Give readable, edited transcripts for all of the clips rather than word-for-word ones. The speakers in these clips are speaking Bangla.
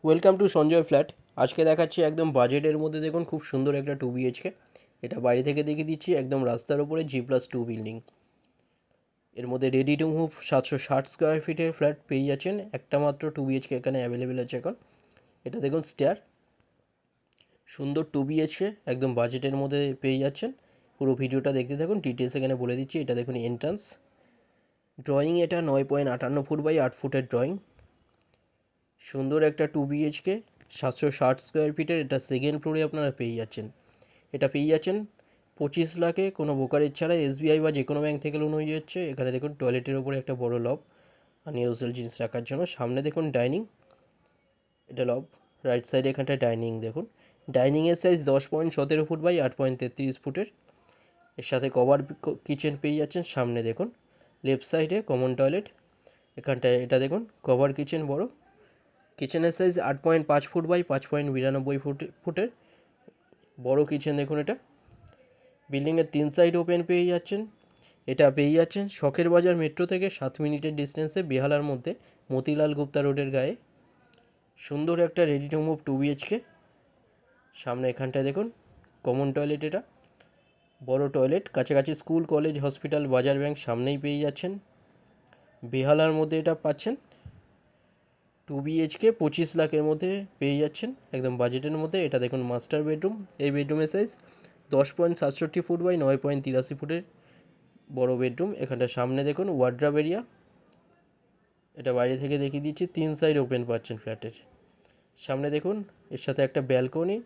Welcome to Sanjay flat. আজকে দেখাচ্ছি একদম বাজেটের মধ্যে, দেখুন খুব সুন্দর একটা 2 BHK। এটা বাইরে থেকে দেখিয়ে দিচ্ছি, একদম রাস্তার উপরে G+2 বিল্ডিং। এর মধ্যে রেডি টু মুভ 760 স্কোয়ার ফিটের ফ্ল্যাট পেয়ে যাচ্ছেন। একটা মাত্র 2 BHK এখানে অ্যাভেলেবেল আছে এখন। এটা দেখুন স্টেয়ার, সুন্দর 2 BHK একদম বাজেটের মধ্যে পেয়ে যাচ্ছেন। পুরো ভিডিওটা দেখতে থাকুন, ডিটেলস এখানে বলে দিচ্ছি। এটা দেখুন এন্ট্রান্স, ড্রয়িং এটা 9.58 ফুট বাই 8 ফুটের ড্রয়িং। সুন্দর একটা 2 BHK 760 স্কোয়ার ফিটের, এটা সেকেন্ড ফ্লোরে আপনারা পেয়ে যাচ্ছেন। এটা পেয়ে যাচ্ছেন 25 লাখে, কোনো ব্রোকারেজ ছাড়া। SBI বা যে কোনো ব্যাঙ্ক থেকে লোন হয়ে যাচ্ছে। এখানে দেখুন টয়লেটের ওপরে একটা বড় লব, আনইউজুয়াল জিনিস রাখার জন্য। সামনে দেখুন ডাইনিং, এটা লব। রাইট সাইডে এখানটায় ডাইনিং দেখুন। ডাইনিংয়ের সাইজ 10.17 ফুট বাই 8.33 ফুটের। এর সাথে কভার কিচেন পেয়ে যাচ্ছেন। সামনে দেখুন লেফট সাইডে কমন টয়লেট, এখানটায় এটা দেখুন কভার কিচেন বড়। কিচেনের সাইজ 8.5 ফুট বাই 5.92 ফুটের বড় কিচেন দেখুন। এটা বিল্ডিংয়ের 3 সাইড ওপেন পেয়ে যাচ্ছেন। এটা পেয়ে যাচ্ছেন শখের বাজার মেট্রো থেকে 7 মিনিটের ডিস্টেন্সে, বেহালার মধ্যে, মতিলাল গুপ্তা রোডের গায়ে। সুন্দর একটা রেডি টু মুভ 2 BHK। সামনে এখানটায় দেখুন কমন টয়লেট, এটা বড় টয়লেট। কাছাকাছি স্কুল, কলেজ, হসপিটাল, বাজার, ব্যাংক সামনেই পেয়ে যাচ্ছেন। বেহালার মধ্যে এটা পাচ্ছেন। 2 BHK 25 লাখের মধ্যে পেয়ে যাচ্ছেন, একদম বাজেটের মধ্যে। এটা দেখুন মাস্টার বেডরুম। এই বেডরুমের সাইজ 10.67 ফুট বাই 9.83 ফুটের বড় বেডরুম। এখানটা সামনে দেখুন ওয়ার্ড্রব এরিয়া, এটা বাইরে থেকে দেখিয়ে দিচ্ছি। 3 সাইড ওপেন পাচ্ছেন ফ্ল্যাটের। সামনে দেখুন এর সাথে একটা ব্যালকনি,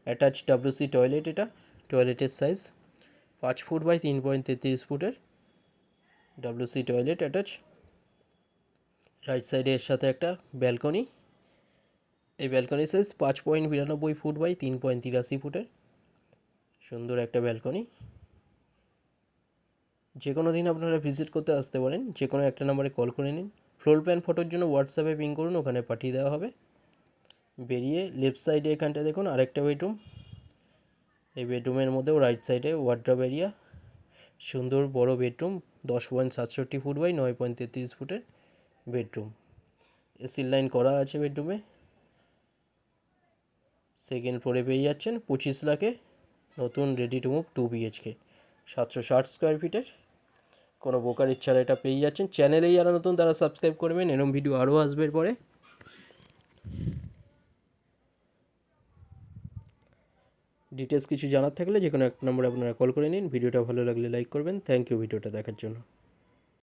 অ্যাটাচ WC টয়লেট। এটা টয়লেটের সাইজ 5 ফুট বাই 3.33 ফুটের WC টয়লেট অ্যাটাচ। রাইট সাইডে এর সাথে একটা ব্যালকনি, এই ব্যালকনির সাইজ 5.92 ফুট বাই 3.83 ফুটের সুন্দর একটা ব্যালকনি। যে কোনো দিন আপনারা ভিজিট করতে আসতে পারেন, যে কোনো একটা নাম্বারে কল করে নিন। ফ্লোর প্ল্যান ফটোর জন্য হোয়াটসঅ্যাপে পিং করুন, ওখানে পাঠিয়ে দেওয়া হবে। বেরিয়ে লেফট সাইডে এখানটা দেখুন আরেকটা বেডরুম। এই বেডরুমের মধ্যেও রাইট সাইডে ওয়ার্ড্রব এরিয়া, সুন্দর বড় বেডরুম। 10.67 ফুট বাই 9.33 ফুটের বেডরুম। এসির লাইন করা আছে বেডরুমে। সেকেন্ড ফ্লোরে পেয়ে যাচ্ছেন 25 লাখে নতুন ready to move 2 BHK 760 square ফিটের। কোনো ব্রোকারেজ ছাড়া এটা পেয়ে যাচ্ছেন। চ্যানেলেই যারা নতুন তারা সাবস্ক্রাইব করবেন, এরকম ভিডিও আরও আসবে পরে। ডিটেলস কিছু জানার থাকলে যে কোনো এক নম্বরে আপনারা কল করে নিন। ভিডিওটা ভালো লাগলে লাইক করবেন। থ্যাংক ইউ ভিডিওটা দেখার জন্য।